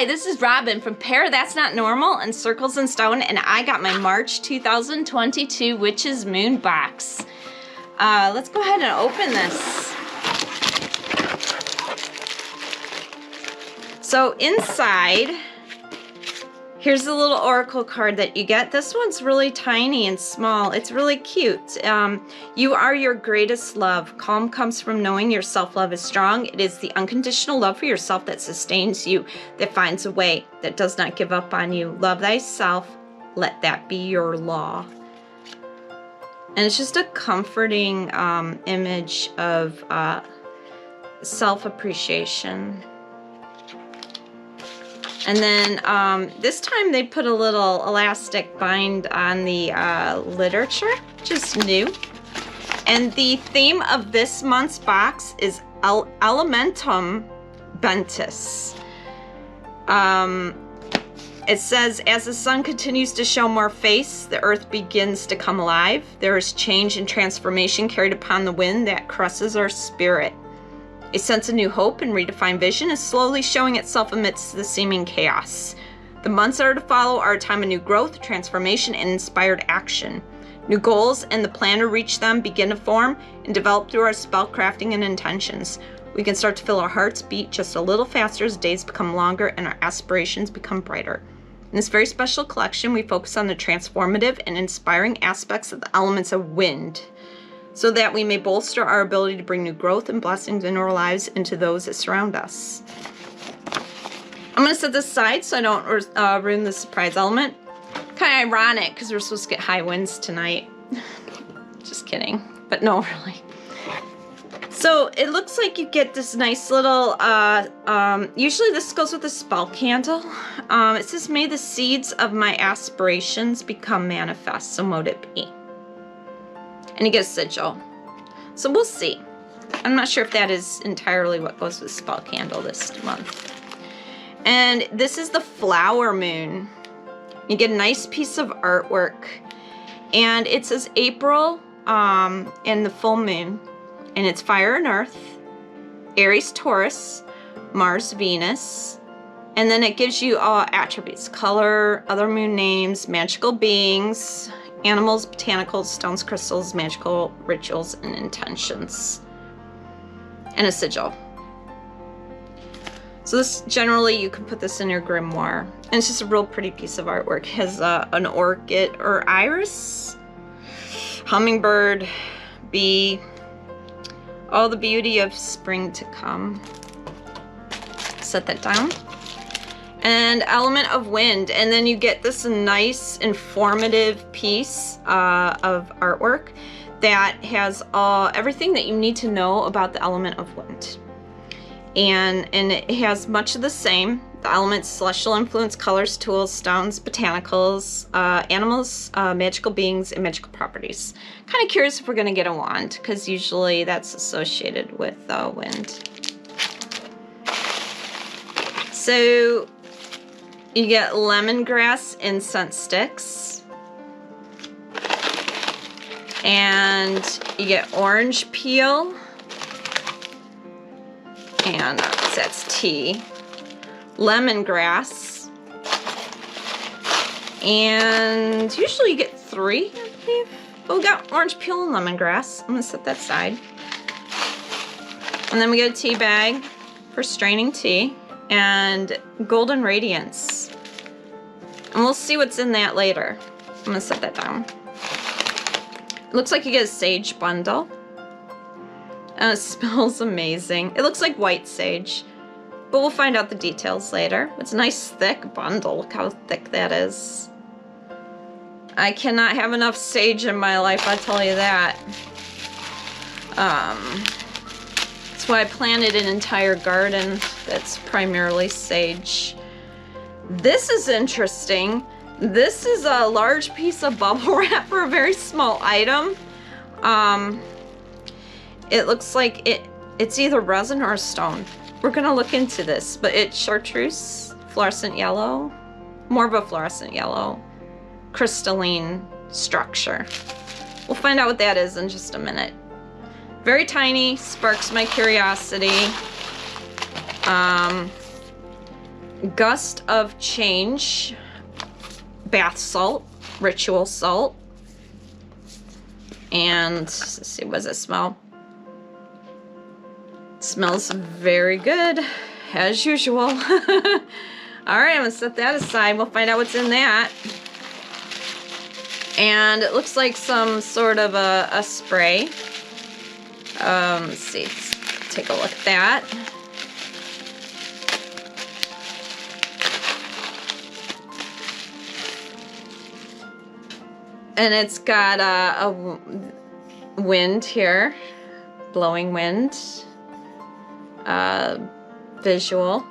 Hi, this is Robin from ParaThatsNotNormal and Circles in Stone, and I got my March 2022 Witch's Moon box. Let's go ahead and open this. So inside, here's the little oracle card that you get. This one's really tiny and small. It's really cute. You are your greatest love. Calm comes from knowing your self-love is strong. It is the unconditional love for yourself that sustains you, that finds a way, that does not give up on you. Love thyself. Let that be your law. And it's just a comforting image of self-appreciation. And then this time they put a little elastic bind on the literature, which is new. And the theme of this month's box is Elementum Ventus. It says, as the sun continues to show more face, the earth begins to come alive. There is change and transformation carried upon the wind that caresses our spirit. A sense of new hope and redefined vision is slowly showing itself amidst the seeming chaos. The months that are to follow are a time of new growth, transformation, and inspired action. New goals and the plan to reach them begin to form and develop through our spellcrafting and intentions. We can start to feel our hearts beat just a little faster as days become longer and our aspirations become brighter. In this very special collection, we focus on the transformative and inspiring aspects of the elements of wind, so that we may bolster our ability to bring new growth and blessings into our lives and to those that surround us. I'm going to set this aside so I don't ruin the surprise element. Kind of ironic because we're supposed to get high winds tonight. Just kidding, but no, really. So it looks like you get this nice little, usually this goes with a spell candle. It says, may the seeds of my aspirations become manifest, so mote it be. And you get a sigil. So we'll see. I'm not sure if that is entirely what goes with spell candle this month. And this is the flower moon. You get a nice piece of artwork. And it says April and the full moon. And it's fire and earth, Aries, Taurus, Mars, Venus. And then it gives you all attributes: color, other moon names, magical beings, animals, botanicals, stones, crystals, magical rituals, and intentions. And a sigil. So this, generally, you can put this in your grimoire. And it's just a real pretty piece of artwork. It has an orchid or iris, hummingbird, bee, all the beauty of spring to come. Set that down. And element of wind, and then you get this nice informative piece of artwork that has everything that you need to know about the element of wind. And it has much of the same. The elements: celestial influence, colors, tools, stones, botanicals, animals, magical beings, and magical properties. Kind of curious if we're going to get a wand, because usually that's associated with wind. So you get lemongrass incense sticks, and you get orange peel, and that's tea, lemongrass, and usually you get 3, I believe. But we got orange peel and lemongrass. I'm gonna set that aside. And then we get a tea bag for straining tea, and golden radiance. And we'll see what's in that later. I'm gonna set that down. It looks like you get a sage bundle. And it smells amazing. It looks like white sage, but we'll find out the details later. It's a nice thick bundle. Look how thick that is. I cannot have enough sage in my life, I'll tell you that. That's why I planted an entire garden that's primarily sage. This is interesting. This is a large piece of bubble wrap for a very small item. It looks like it's either resin or a stone. We're gonna look into this, but it's chartreuse, fluorescent yellow, more of a fluorescent yellow, crystalline structure. We'll find out what that is in just a minute. Very tiny, sparks my curiosity. Gust of Change, bath salt, ritual salt. And let's see, what does it smell? It smells very good, as usual. All right, I'm gonna set that aside. We'll find out what's in that. And it looks like some sort of a spray. Let's see, let's take a look at that. And it's got a wind here, blowing wind, visual,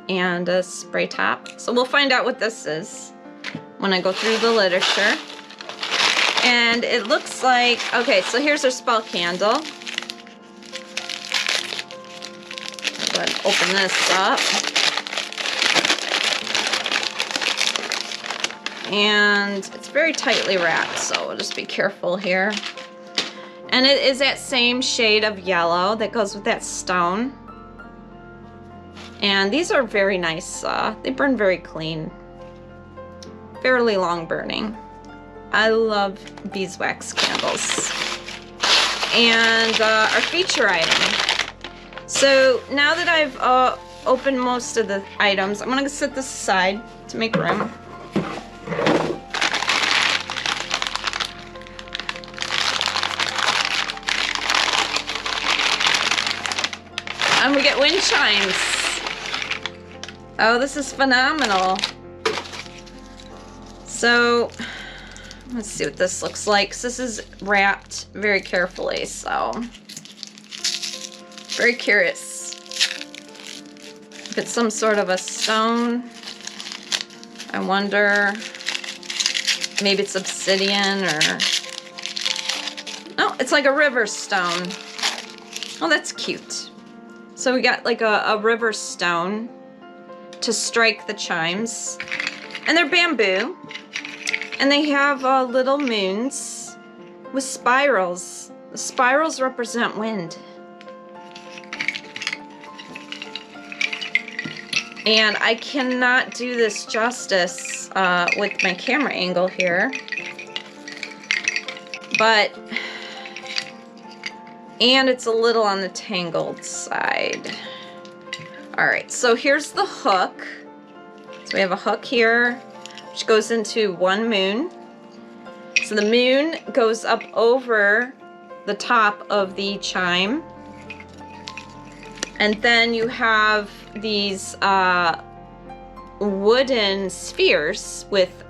and a spray top. So we'll find out what this is when I go through the literature. And it looks like, okay, so here's our spell candle. I'll go ahead and open this up. And it's very tightly wrapped, so we'll just be careful here. And it is that same shade of yellow that goes with that stone. And these are very nice. They burn very clean. Fairly long burning. I love beeswax candles. And our feature item. So now that I've opened most of the items, I'm going to set this aside to make room. And we get wind chimes. Oh, this is phenomenal. So, let's see what this looks like. So this is wrapped very carefully, so very curious. If it's some sort of a stone, I wonder, maybe it's obsidian or, oh, it's like a river stone. Oh, that's cute. So we got like a river stone to strike the chimes. And they're bamboo. And they have little moons with spirals. The spirals represent wind. And I cannot do this justice with my camera angle here. But, and it's a little on the tangled side. All right, so here's the hook. So we have a hook here, which goes into one moon. So the moon goes up over the top of the chime. And then you have these wooden spheres with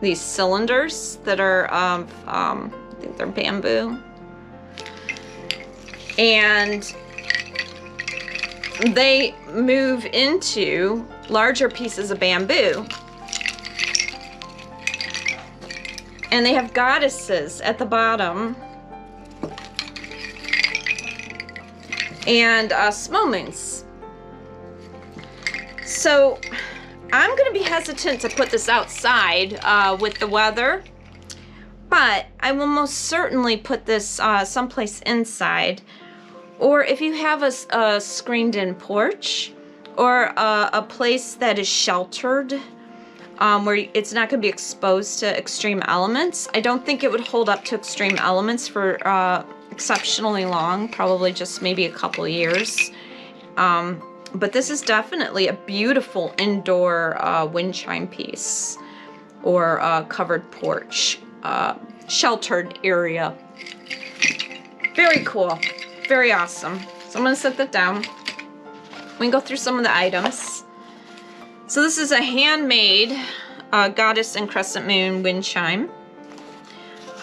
these cylinders that are, I think they're bamboo. And they move into larger pieces of bamboo. And they have goddesses at the bottom. And small moons. So I'm going to be hesitant to put this outside with the weather. But I will most certainly put this someplace inside. Or if you have a screened-in porch, or a place that is sheltered, where it's not going to be exposed to extreme elements. I don't think it would hold up to extreme elements for exceptionally long, probably just maybe a couple years. But this is definitely a beautiful indoor wind chime piece, or covered porch, sheltered area. Very cool. Very awesome. So I'm going to set that down. We can go through some of the items. So this is a handmade goddess and crescent moon wind chime.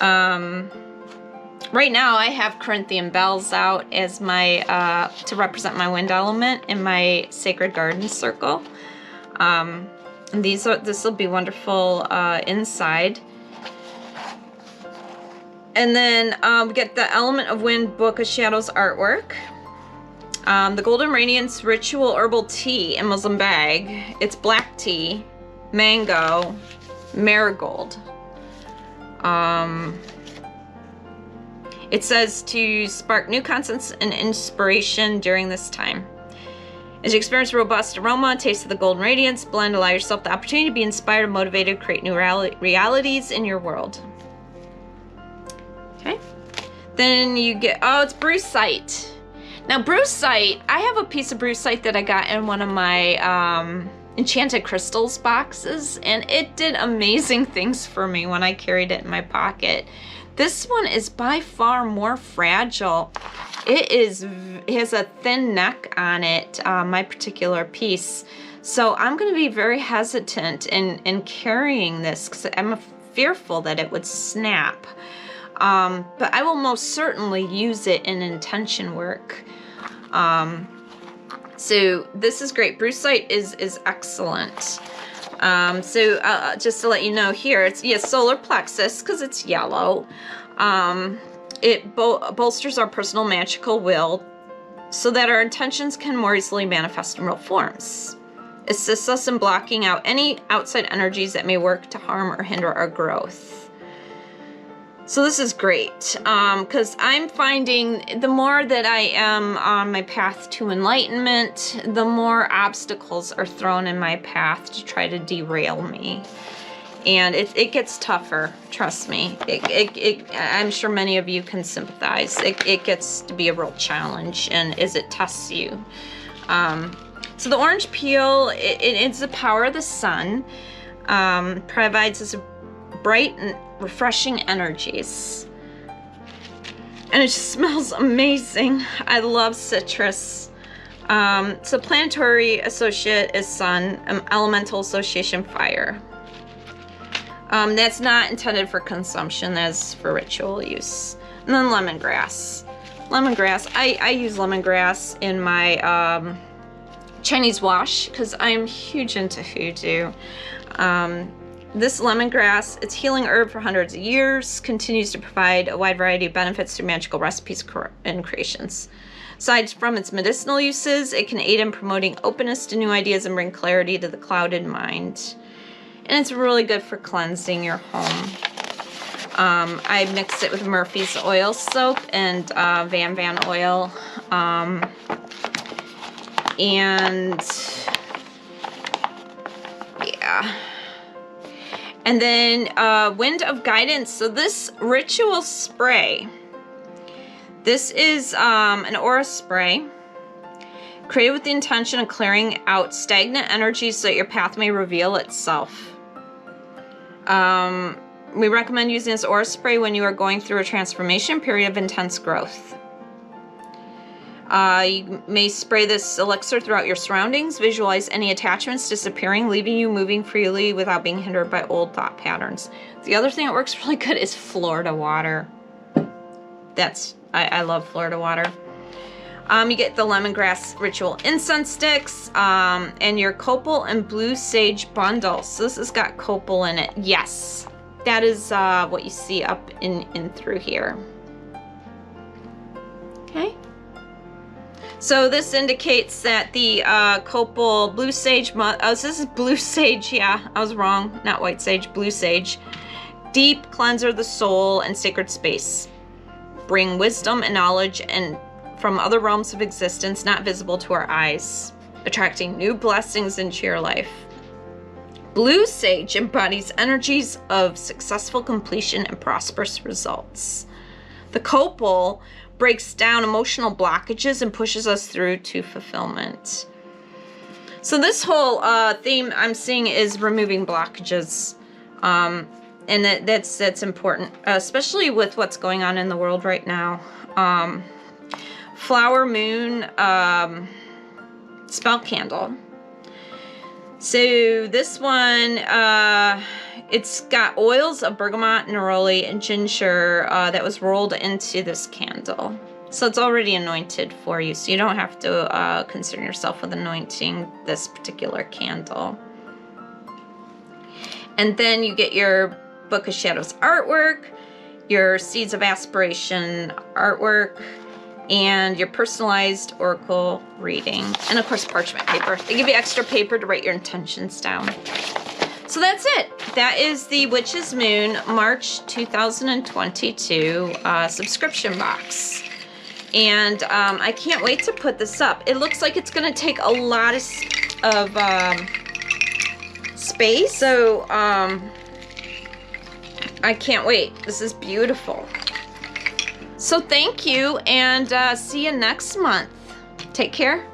Right now I have Corinthian bells out as my to represent my wind element in my sacred garden circle. And this will be wonderful inside. And then we get the Element of Wind Book of Shadows artwork. The Golden Radiance Ritual Herbal Tea in Muslim bag. It's black tea, mango, marigold. It says to spark new concepts and inspiration during this time. As you experience robust aroma, taste of the golden radiance, blend, allow yourself the opportunity to be inspired, motivated, create new realities in your world. Okay. Then you get, oh, it's brucite. Now, brucite, I have a piece of brucite that I got in one of my Enchanted Crystals boxes, and it did amazing things for me when I carried it in my pocket. This one is by far more fragile. It has a thin neck on it, my particular piece. So I'm going to be very hesitant in carrying this because I'm fearful that it would snap. But I will most certainly use it in intention work. So this is great. Brucite is excellent. Just to let you know here, it's solar plexus because it's yellow. It bolsters our personal magical will so that our intentions can more easily manifest in real forms. Assists us in blocking out any outside energies that may work to harm or hinder our growth. So this is great because I'm finding the more that I am on my path to enlightenment, the more obstacles are thrown in my path to try to derail me. And it gets tougher, trust me. I'm sure many of you can sympathize. It gets to be a real challenge, and as it tests you. So the orange peel, it's the power of the sun. Provides us bright and refreshing energies. And it just smells amazing. I love citrus. So planetary associate is sun, elemental association fire. That's not intended for consumption, that's for ritual use. And then lemongrass. Lemongrass, I use lemongrass in my Chinese wash because I'm huge into hoodoo. This lemongrass, it's healing herb for hundreds of years, continues to provide a wide variety of benefits through magical recipes and creations. Aside from its medicinal uses, it can aid in promoting openness to new ideas and bring clarity to the clouded mind. And it's really good for cleansing your home. I mixed it with Murphy's oil soap and Van oil. And then Wind of Guidance. So this ritual spray, this is an aura spray created with the intention of clearing out stagnant energies so that your path may reveal itself. We recommend using this aura spray when you are going through a transformation period of intense growth. You may spray this elixir throughout your surroundings. Visualize any attachments disappearing, leaving you moving freely without being hindered by old thought patterns. The other thing that works really good is Florida water. I love Florida water. You get the lemongrass ritual incense sticks, and your copal and blue sage bundle. So this has got copal in it. Yes, that is what you see up in through here. Okay. So this indicates that the copal blue sage, this is blue sage, yeah, I was wrong, not white sage, blue sage. Deep cleanser of the soul and sacred space. Bring wisdom and knowledge and from other realms of existence not visible to our eyes, attracting new blessings into your life. Blue sage embodies energies of successful completion and prosperous results. The copal breaks down emotional blockages and pushes us through to fulfillment. So this whole theme I'm seeing is removing blockages. And that's important, especially with what's going on in the world right now. Flower Moon spell candle. So this one, it's got oils of bergamot, neroli, and ginger that was rolled into this candle. So it's already anointed for you, so you don't have to concern yourself with anointing this particular candle. And then you get your Book of Shadows artwork, your Seeds of Aspiration artwork, and your personalized oracle reading, and of course parchment paper. They give you extra paper to write your intentions down. So that's it. That is the Witch's Moon March 2022 subscription box. And I can't wait to put this up. It looks like it's gonna take a lot of space, so I can't wait. This is beautiful. So thank you, and see you next month. Take care.